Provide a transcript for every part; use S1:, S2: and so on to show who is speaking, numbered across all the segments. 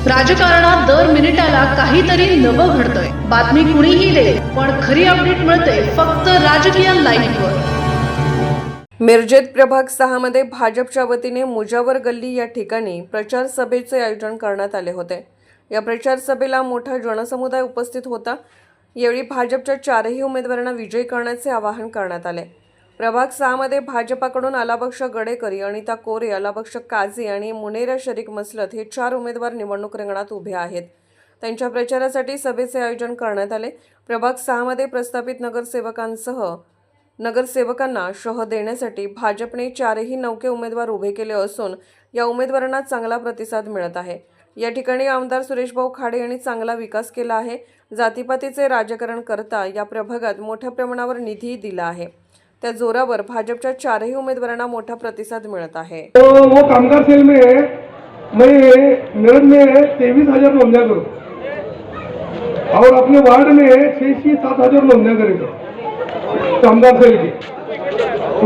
S1: राजकारणात दर मिनिटाला काहीतरी नवं घडतंय। बातमी कुणीही दे, पण खरी अपडेट मिळते फक्त राजकीय लाईव्हवर।
S2: मिरजेत प्रभाग 6 मध्ये भाजपच्या वतीने मुजावर गल्ली या ठिकाणी प्रचार सभेचे आयोजन करण्यात आले होते। या प्रचार सभेला मोठा जनसमुदाय उपस्थित होता। यावेळी भाजपच्या चारही उमेदवारांना विजयी करण्याचे आवाहन करण्यात आले। प्रभाग 6 मध्ये भाजपाकडून अलाबक्ष गडेकरी, अनिता कोरे, अलाबक्ष काझी आणि मुनेरा शरीक मसलत हे 4 उमेदवार निवडणूक रिंगणात उभे आहेत। त्यांच्या प्रचारासाठी सभेचे आयोजन करण्यात आले। प्रभाग 6 मध्ये प्रस्थापित नगरसेवकांना शह देण्यासाठी भाजपने 4ही नौके उमेदवार उभे केले असून या उमेदवारांना चांगला प्रतिसाद मिळत आहे। या ठिकाणी आमदार सुरेशभाऊ खाडे यांनी चांगला विकास केला आहे। जातीपातीचे राजकारण करता या प्रभागात मोठ्या प्रमाणावर निधी दिला आहे। त्या जोरावर भाजपच्या 4ही उमेदवारांना मोठा प्रतिसाद मिळत आहे।
S3: वो कामगार सेल में मैं मेरठ में 23,000 नोंदियां करूँ और अपने वार्ड में 6,000 नोंदियां करेगा कामगार सेल की।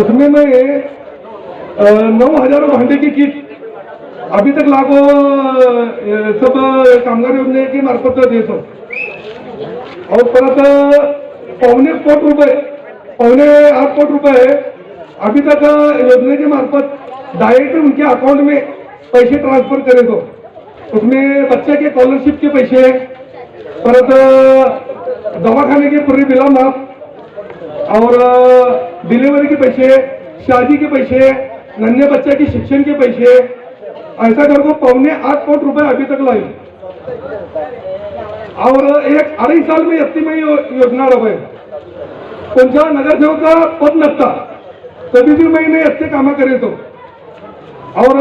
S3: उसमें मैं 9,000 भांडे की किट अभी तक लागू सब कामगार योजना के मार्फत देता हूँ। और परत 8 कोटी रुपए अभी तक योजना के मार्फत डायरेक्ट उनके अकाउंट में पैसे ट्रांसफर करे दो। उसमें बच्चे के स्कॉलरशिप के पैसे, परत दवाखाने के पूरे बिला माफ और डिलीवरी के पैसे, शादी के पैसे, नन्हे बच्चे के शिक्षण के पैसे, ऐसा कर को 8 कोटी रुपए अभी तक लाई। और 2.5 साल में इतनी में योजना रहे कोणत्या नगरसेवक का पद नसता कभी भी मैंने अच्छे काम करे तो। और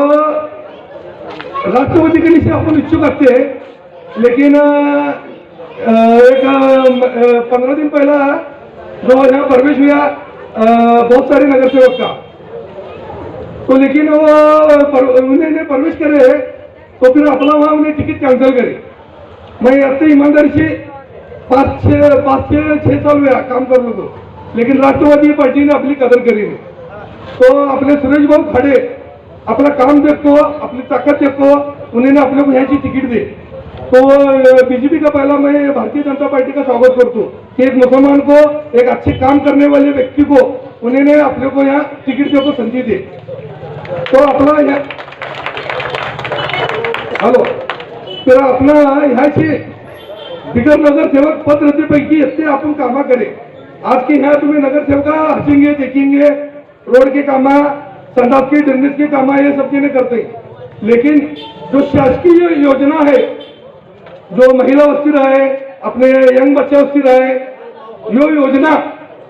S3: राष्ट्रवादी के लिए अपन इच्छुक आते हैं, लेकिन एक 15 दिन पहला जो यहाँ प्रवेश हुआ बहुत सारे नगरसेवक का, तो लेकिन वो उन्होंने प्रवेश करे तो फिर अपना वहाँ उन्हें टिकट कैंसिल करे। मैं अच्छे ईमानदारी से 5-6 साल हुआ काम कर लो, लेकिन राष्ट्रवादी पार्टी ने अपनी कदर करी नहीं। तो अपने सुरेश भाऊ खड़े अपना काम देखो, अपनी ताकत देखो, उन्होंने अपने को यहाँ की टिकट दे। तो बीजेपी का पहला मैं भारतीय जनता पार्टी का स्वागत करता हूँ कि एक मुसलमान को, एक अच्छे काम करने वाले व्यक्ति को उन्होंने अपने को यहाँ टिकट देखो संधि दे। तो अपना हेलो फिर अपना यहाँ से बिगर नगर सेवक पद रहते पैकी इतने अपन कामा करे। आज के यहाँ तुम्हें नगर सेवका हंसेंगे, देखेंगे, रोड के कामा, संडास के ड्रेनेज के कामा ये सब चीजें करते हैं, लेकिन जो शासकीय योजना है, जो महिला वस्ती रहे, अपने यंग बच्चे वस्ती रहे, यो योजना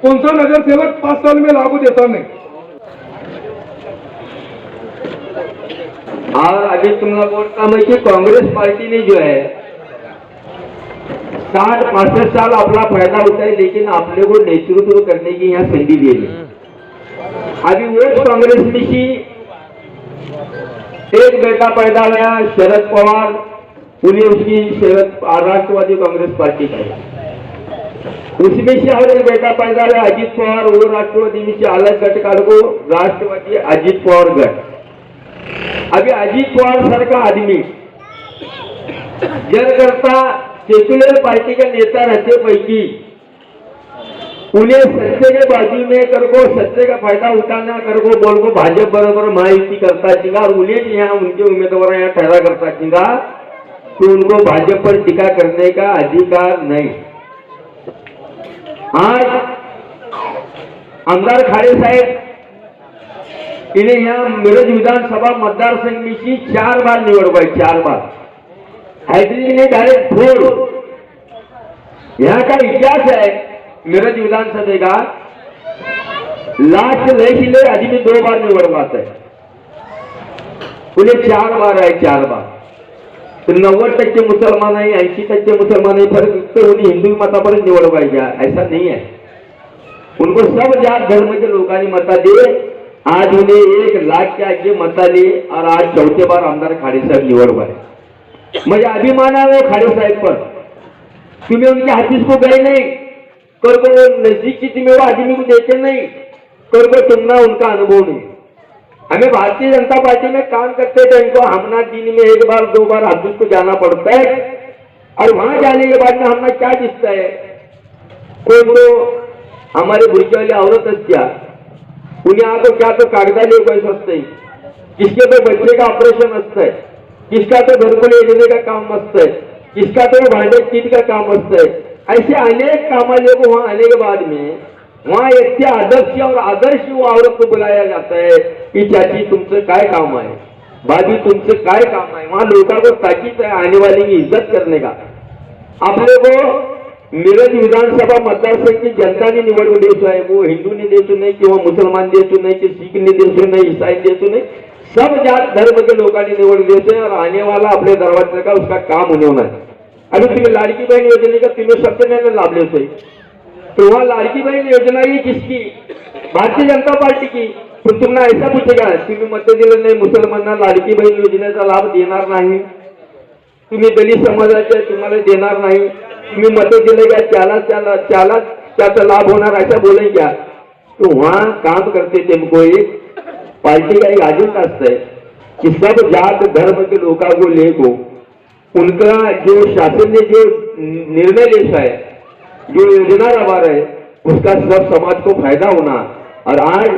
S3: कौन सा नगर सेवक 5 साल में लागू देता नहीं।
S4: और अभी तुम लोग बोलता मैं कि कांग्रेस पार्टी ने जो है 60-65 साल अपना फायदा उठाया, लेकिन आपने को नेतृत्व करने की यहाँ संधि दे दी। अभी वो कांग्रेस में ही एक बेटा पैदा हुआ शरद पवार, उन्हें उसकी राष्ट्रवादी कांग्रेस पार्टी का है। उसमें से और एक बेटा पैदा हुआ अजित पवार, वो राष्ट्रवादी में से अलग गट काल को राष्ट्रवादी अजित पवार गट। अभी अजित पवार सर का आदमी जर करता सेक्युलर पार्टी का नेता रहते पैकी उन्हें सत्य के बाजू में कर को सत्य का फायदा उठाना कर को बोल को भाजपा बराबर महायुति करता चिंगा और उन्हें यहाँ उनके उम्मीदवार यहाँ ठहरा करता चिंगा, तो उनको भाजपा पर टीका करने का अधिकार नहीं। आज आमदार खाड़े साहेब इन्हें यहाँ मिरज विधानसभा मतदार संघ में 4 बार निवड हुआ, 4 बार। हैदरी ने डायरेक्ट फोड़। यहाँ का इतिहास है मिरज विधानसभा का, लास्ट ले अभी भी 2 बार निवड हुआ है, उन्हें 4 बार है, 4 बार। तो 90% मुसलमान है, 80% मुसलमान है, फर्क तो उन्हें हिंदू मतापर्यंत निवड व्हायच्या, ऐसा नहीं है। उनको सब जात धर्म के लोकांनी मता दिए। आज उन्हें 1 लाख के आगे मता लिए और आज 4थी बार आमदार खाड़े साहब निवड हुआ है। मुझे अभिमान है खाड़े साहब पर। तुम्हें उनके ऑफिस को गए नहीं, कर को नजदीक की तुम्हें वो आदमी को देखे नहीं, कर को तुमना उनका अनुभव नहीं। हमें भारतीय जनता पार्टी में काम करते थे, इनको हमना दिन में 1 बार 2 बार ऑफिस को जाना पड़ता है और वहां जाने के बाद में हमना क्या दिखता है, कोई तो हमारे बुरके वाली औरत क्या उन्हें आतो क्या तो कागदा ले पैसे असते, किसके तो बच्चे का ऑपरेशन असतं है, किसका तो घरकुल योजने का काम असतं है, किसका तो भांडे चीट का काम असतं है। ऐसे अनेक कामाले को वहां आने के बाद में वहां इतने आदर्श और आदर्श वो औरत को बुलाया जाता है कि चाची तुमसे काय काम है, भाभी तुमसे काय काम है। वहां लोगों को ताकीद है आने वाले की इज्जत करने का। आपले को मिरज विधानसभा मतदारसंघ की जनता ने निवडून द्यायचं आहे, वो हिंदू ने द्यायचं नाही किंवा मुसलमान द्यायचं नाही कि सिख ने द्यायचं नाही, ईसाई द्यायचं नाही, सब जात धर्म के लोकांनी निवडून द्यायचं है और आने वाला अपने दरवाजे का उसका काम होने वाला है। अभी तुम्हें लाड़की बहन योजना का तुम्हें सत्यनारायण लाभ ले सही, तो वहां लाड़की बहन योजना ही किसकी, भारतीय जनता पार्टी की। तो तुम्हाला ऐसा पूछेगा तुम्ही मत दिलं नाही मुसलमानांना लाडकी बहीण योजनेचा लाभ देणार नाही, तुम्ही दलित समाजाचे तुम्हाला देणार नाही, तुम्ही मत दिले का त्याला त्याचा लाभ होणार ऐसा बोले क्या। तो वहां काम करते तुमको एक पार्टी का एक एजेंडा असता है कि सब जात धर्म के लोगों को लेको उनका जो शासन ने जो निर्णय लेता है, जो योजना रहा है, उसका सब समाज को फायदा होना। और आज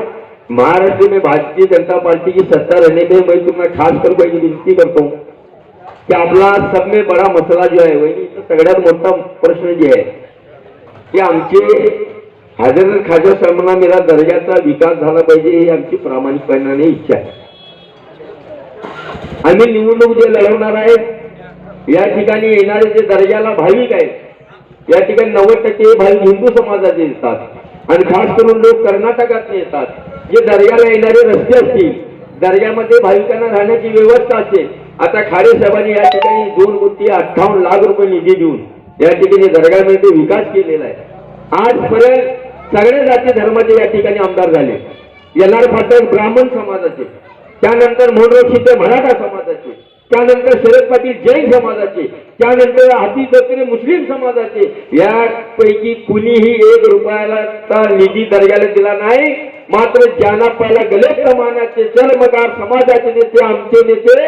S4: महाराष्ट्र में भारतीय जनता पार्टी की सत्ता रहने में मैं तुम्हें खास कर कोई विनंती करता हूँ की आपला सब में बड़ा मसला जो आहे वहिनी सगळ्यात मोठा प्रश्न जे आहे की आमचे हजरत ख्वाजा सरमना मेरा दर्जाचा विकास झाला पाहिजे ही आमची प्रामाणिकपणाने इच्छा आहे। आम्ही निवडणूक जे लढवणार आहे या ठिकाणी येणारे जे दर्जाला भाविक आहेत या ठिकाणी 90% भाविक हिंदू समाजाचे येतात आणि खास करून लोक कर्नाटकात येतात। जे दर्ग्याला येणारे रस्ते असतील, दर्ग्यामध्ये भाविकांना राहण्याची व्यवस्था असेल, आता खारे साहेबांनी या ठिकाणी 2,58 लाख रुपये निधी देऊन या ठिकाणी दर्ग्यामध्ये विकास केलेला आहे। आजपर्यंत सगळ्या जाती धर्माचे या ठिकाणी आमदार झाले। येणार फाटक ब्राह्मण समाजाचे, त्यानंतर मोहनराव शिंदे मराठा समाजाचे, त्यानंतर शरद पाटील जैन समाजाचे, त्यानंतर हाती दत्रे मुस्लिम समाजाचे, यापैकी कुणीही 1 रुपयाला निधी दर्ग्याला दिला नाही। मात्र ज्यांना पहिला गले प्रमाणाचे चर्मकार समाजाचे नेते आमचे नेते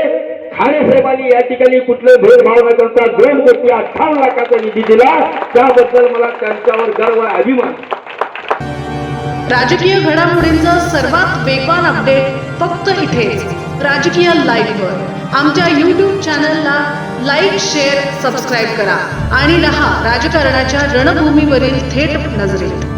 S4: खारे साहेबांनी या ठिकाणी कुठले भेदभाव न करता 2,58 लाखाचा निधी दिला, त्याबद्दल मला त्यांच्यावर गर्व आहे, अभिमान।
S1: राजकीय घडामोडींचा सर्वात वेगवान अपडेट फक्त इथेच राजकीय लाईव्हवर। आमच्या YouTube चॅनलला लाईक, शेअर, सबस्क्राईब करा आणि रहा राजकारणाच्या रणभूमीवरील थेट नजरेत।